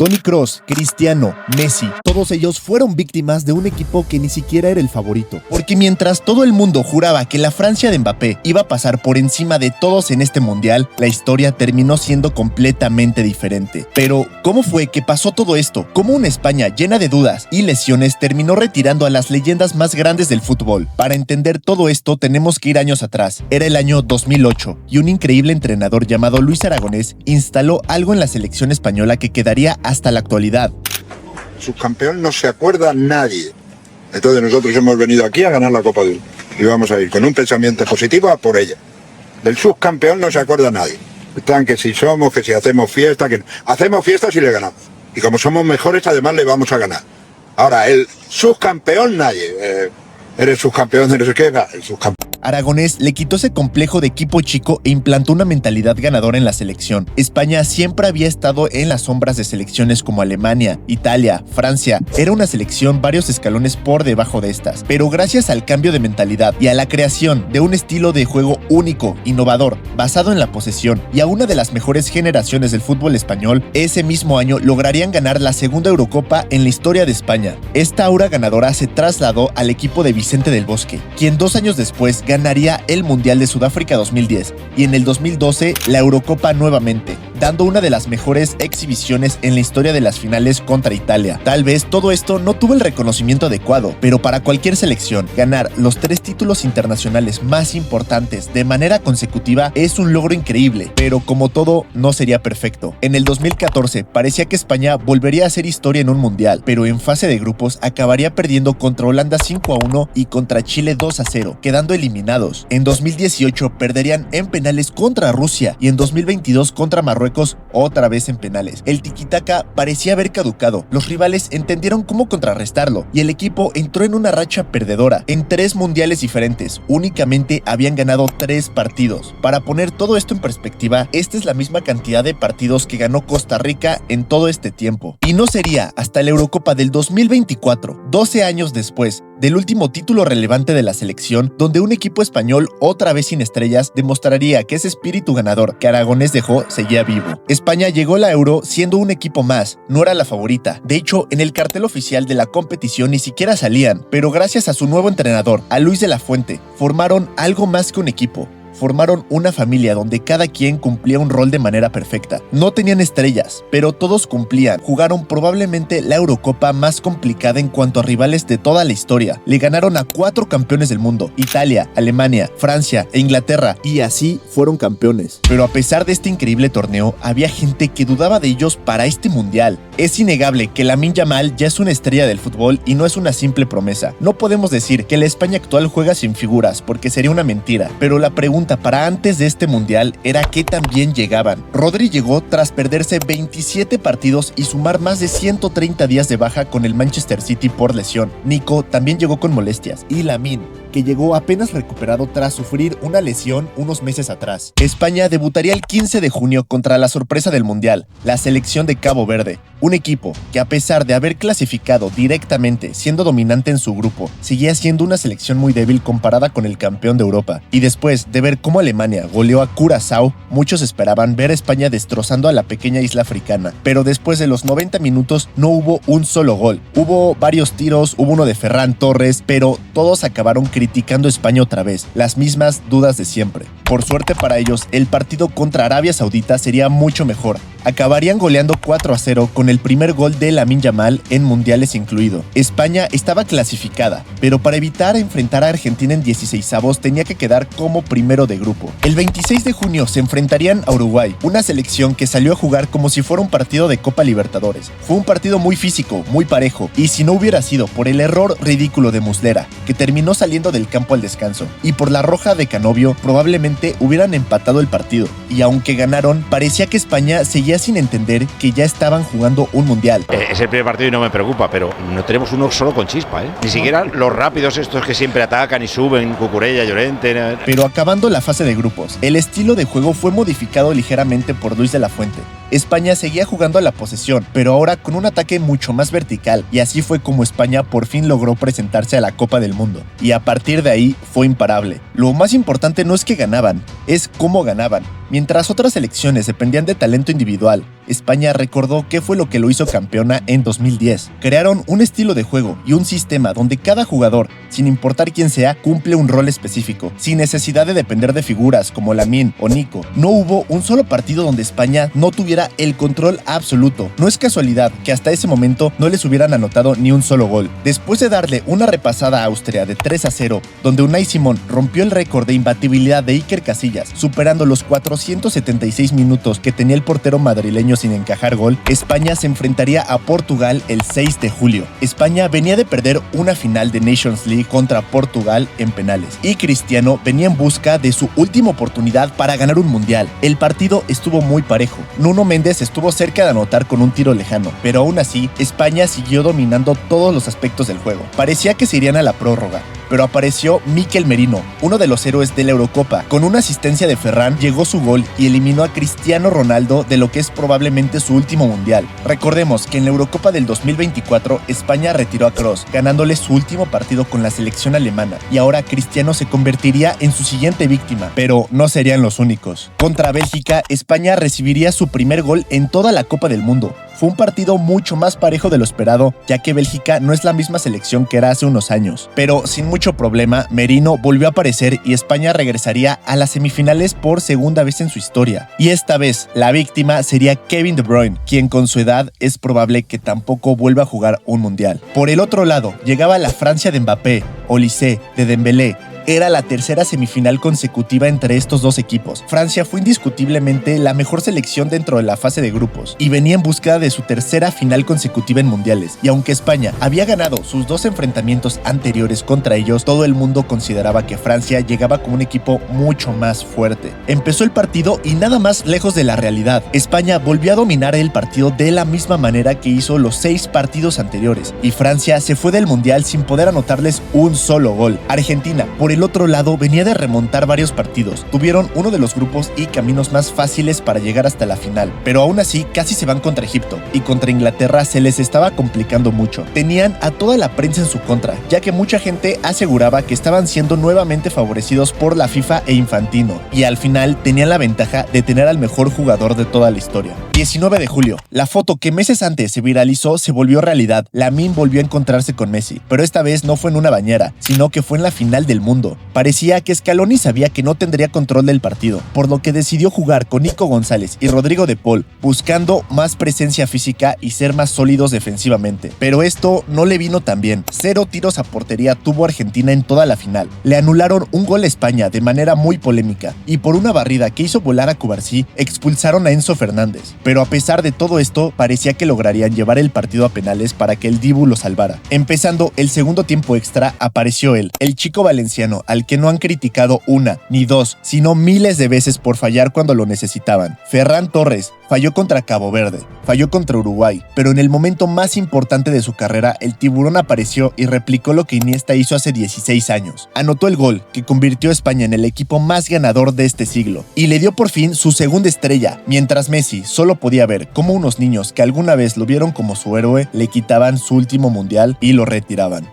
Toni Kroos, Cristiano, Messi, todos ellos fueron víctimas de un equipo que ni siquiera era el favorito. Porque mientras todo el mundo juraba que la Francia de Mbappé iba a pasar por encima de todos en este mundial, la historia terminó siendo completamente diferente. Pero, ¿cómo fue que pasó todo esto? ¿Cómo una España llena de dudas y lesiones terminó retirando a las leyendas más grandes del fútbol? Para entender todo esto tenemos que ir años atrás. Era el año 2008 y un increíble entrenador llamado Luis Aragonés instaló algo en la selección española que quedaría hasta la actualidad. Subcampeón no se acuerda nadie. Entonces nosotros hemos venido aquí a ganar la Copa del Mundo y vamos a ir con un pensamiento positivo a por ella. Del subcampeón no se acuerda nadie. Están que si somos, que si hacemos fiesta, que hacemos fiestas y le ganamos. Y como somos mejores, además le vamos a ganar. Ahora, el subcampeón nadie. Eres subcampeón, eres qué, el subcampeón. Aragonés le quitó ese complejo de equipo chico e implantó una mentalidad ganadora en la selección. España siempre había estado en las sombras de selecciones como Alemania, Italia, Francia. Era una selección varios escalones por debajo de estas. Pero gracias al cambio de mentalidad y a la creación de un estilo de juego único, innovador, basado en la posesión y a una de las mejores generaciones del fútbol español, ese mismo año lograrían ganar la segunda Eurocopa en la historia de España. Esta aura ganadora se trasladó al equipo de Vicente del Bosque, quien 2 años después ganaría el Mundial de Sudáfrica 2010 y en el 2012 la Eurocopa nuevamente, dando una de las mejores exhibiciones en la historia de las finales contra Italia. Tal vez todo esto no tuvo el reconocimiento adecuado, pero para cualquier selección, ganar los 3 títulos internacionales más importantes de manera consecutiva es un logro increíble, pero como todo, no sería perfecto. En el 2014 parecía que España volvería a hacer historia en un mundial, pero en fase de grupos acabaría perdiendo contra Holanda 5-1 y contra Chile 2-0, quedando eliminados. En 2018 perderían en penales contra Rusia y en 2022 contra Marruecos otra vez en penales. El tiquitaca parecía haber caducado, los rivales entendieron cómo contrarrestarlo y el equipo entró en una racha perdedora. En 3 mundiales diferentes, únicamente habían ganado 3 partidos. Para poner todo esto en perspectiva, esta es la misma cantidad de partidos que ganó Costa Rica en todo este tiempo. Y no sería hasta la Eurocopa del 2024, 12 años después del último título relevante de la selección, donde un equipo español, otra vez sin estrellas, demostraría que ese espíritu ganador que Aragonés dejó seguía vivo. España llegó a la Euro siendo un equipo más, no era la favorita. De hecho, en el cartel oficial de la competición ni siquiera salían, pero gracias a su nuevo entrenador, a Luis de la Fuente, formaron algo más que un equipo. Formaron una familia donde cada quien cumplía un rol de manera perfecta. No tenían estrellas, pero todos cumplían. Jugaron probablemente la Eurocopa más complicada en cuanto a rivales de toda la historia. Le ganaron a 4 campeones del mundo: Italia, Alemania, Francia e Inglaterra, y así fueron campeones. Pero a pesar de este increíble torneo, había gente que dudaba de ellos para este mundial. Es innegable que Lamine Yamal ya es una estrella del fútbol y no es una simple promesa. No podemos decir que la España actual juega sin figuras, porque sería una mentira, pero la pregunta para antes de este mundial era qué tan bien llegaban. Rodri llegó tras perderse 27 partidos y sumar más de 130 días de baja con el Manchester City por lesión. Nico también llegó con molestias. Y Lamine, que llegó apenas recuperado tras sufrir una lesión unos meses atrás. España debutaría el 15 de junio contra la sorpresa del mundial, la selección de Cabo Verde. Un equipo que, a pesar de haber clasificado directamente siendo dominante en su grupo, seguía siendo una selección muy débil comparada con el campeón de Europa. Y después de ver cómo Alemania goleó a Curazao, muchos esperaban ver a España destrozando a la pequeña isla africana. Pero después de los 90 minutos no hubo un solo gol. Hubo varios tiros, hubo uno de Ferran Torres, pero todos acabaron criticando a España otra vez. Las mismas dudas de siempre. Por suerte para ellos, el partido contra Arabia Saudita sería mucho mejor. Acabarían goleando 4-0 con el primer gol de Lamine Yamal en mundiales incluido. España estaba clasificada, pero para evitar enfrentar a Argentina en 16avos tenía que quedar como primero de grupo. El 26 de junio se enfrentarían a Uruguay, una selección que salió a jugar como si fuera un partido de Copa Libertadores. Fue un partido muy físico, muy parejo, y si no hubiera sido por el error ridículo de Muslera, que terminó saliendo del campo al descanso, y por la roja de Canovio, probablemente hubieran empatado el partido. Y aunque ganaron, parecía que España seguía sin entender que ya estaban jugando un mundial. Es el primer partido y no me preocupa, pero no tenemos uno solo con chispa, ¿eh? Ni siquiera los rápidos estos que siempre atacan y suben, Cucurella, Llorente. Pero acabando la fase de grupos, el estilo de juego fue modificado ligeramente por Luis de la Fuente. España seguía jugando a la posesión, pero ahora con un ataque mucho más vertical, y así fue como España por fin logró presentarse a la Copa del Mundo. Y a partir de ahí fue imparable. Lo más importante no es que ganaban, es cómo ganaban. Mientras otras selecciones dependían de talento individual, España recordó qué fue lo que lo hizo campeona en 2010. Crearon un estilo de juego y un sistema donde cada jugador, sin importar quién sea, cumple un rol específico, sin necesidad de depender de figuras como Lamine o Nico. No hubo un solo partido donde España no tuviera el control absoluto. No es casualidad que hasta ese momento no les hubieran anotado ni un solo gol. Después de darle una repasada a Austria de 3-0, donde Unai Simón rompió el récord de imbatibilidad de Iker Casillas, superando los 476 minutos que tenía el portero madrileño sin encajar gol, España se enfrentaría a Portugal el 6 de julio. España venía de perder una final de Nations League contra Portugal en penales, y Cristiano venía en busca de su última oportunidad para ganar un mundial. El partido estuvo muy parejo. Nuno Méndez estuvo cerca de anotar con un tiro lejano, pero aún así, España siguió dominando todos los aspectos del juego. Parecía que se irían a la prórroga, pero apareció Mikel Merino, uno de los héroes de la Eurocopa. Con una asistencia de Ferran llegó su gol y eliminó a Cristiano Ronaldo de lo que es probablemente su último mundial. Recordemos que en la Eurocopa del 2024 España retiró a Kroos, ganándole su último partido con la selección alemana, y ahora Cristiano se convertiría en su siguiente víctima, pero no serían los únicos. Contra Bélgica, España recibiría su primer gol en toda la Copa del Mundo. Fue un partido mucho más parejo de lo esperado, ya que Bélgica no es la misma selección que era hace unos años. Pero sin mucho problema, Merino volvió a aparecer y España regresaría a las semifinales por segunda vez en su historia. Y esta vez, la víctima sería Kevin De Bruyne, quien con su edad es probable que tampoco vuelva a jugar un mundial. Por el otro lado, llegaba la Francia de Mbappé, Olise, de Dembélé. Era la tercera semifinal consecutiva entre estos dos equipos. Francia fue indiscutiblemente la mejor selección dentro de la fase de grupos y venía en búsqueda de su tercera final consecutiva en mundiales. Y aunque España había ganado sus dos enfrentamientos anteriores contra ellos, todo el mundo consideraba que Francia llegaba como un equipo mucho más fuerte. Empezó el partido y nada más lejos de la realidad. España volvió a dominar el partido de la misma manera que hizo los 6 partidos anteriores, y Francia se fue del mundial sin poder anotarles un solo gol. Argentina, por el otro lado, venía de remontar varios partidos. Tuvieron uno de los grupos y caminos más fáciles para llegar hasta la final, pero aún así casi se van contra Egipto, y contra Inglaterra se les estaba complicando mucho. Tenían a toda la prensa en su contra, ya que mucha gente aseguraba que estaban siendo nuevamente favorecidos por la FIFA e Infantino, y al final tenían la ventaja de tener al mejor jugador de toda la historia. 19 de julio, la foto que meses antes se viralizó se volvió realidad. Lamine volvió a encontrarse con Messi, pero esta vez no fue en una bañera, sino que fue en la final del mundo. Parecía que Scaloni sabía que no tendría control del partido, por lo que decidió jugar con Nico González y Rodrigo de Paul, buscando más presencia física y ser más sólidos defensivamente. Pero esto no le vino tan bien. 0 tiros a portería tuvo Argentina en toda la final. Le anularon un gol a España de manera muy polémica, y por una barrida que hizo volar a Cubarsí, expulsaron a Enzo Fernández. Pero a pesar de todo esto, parecía que lograrían llevar el partido a penales para que el Dibu lo salvara. Empezando el segundo tiempo extra, apareció él, el chico valenciano, al que no han criticado una, ni dos, sino miles de veces por fallar cuando lo necesitaban. Ferran Torres falló contra Cabo Verde, falló contra Uruguay, pero en el momento más importante de su carrera, el tiburón apareció y replicó lo que Iniesta hizo hace 16 años. Anotó el gol que convirtió a España en el equipo más ganador de este siglo, y le dio por fin su segunda estrella, mientras Messi solo podía ver cómo unos niños que alguna vez lo vieron como su héroe le quitaban su último mundial y lo retiraban.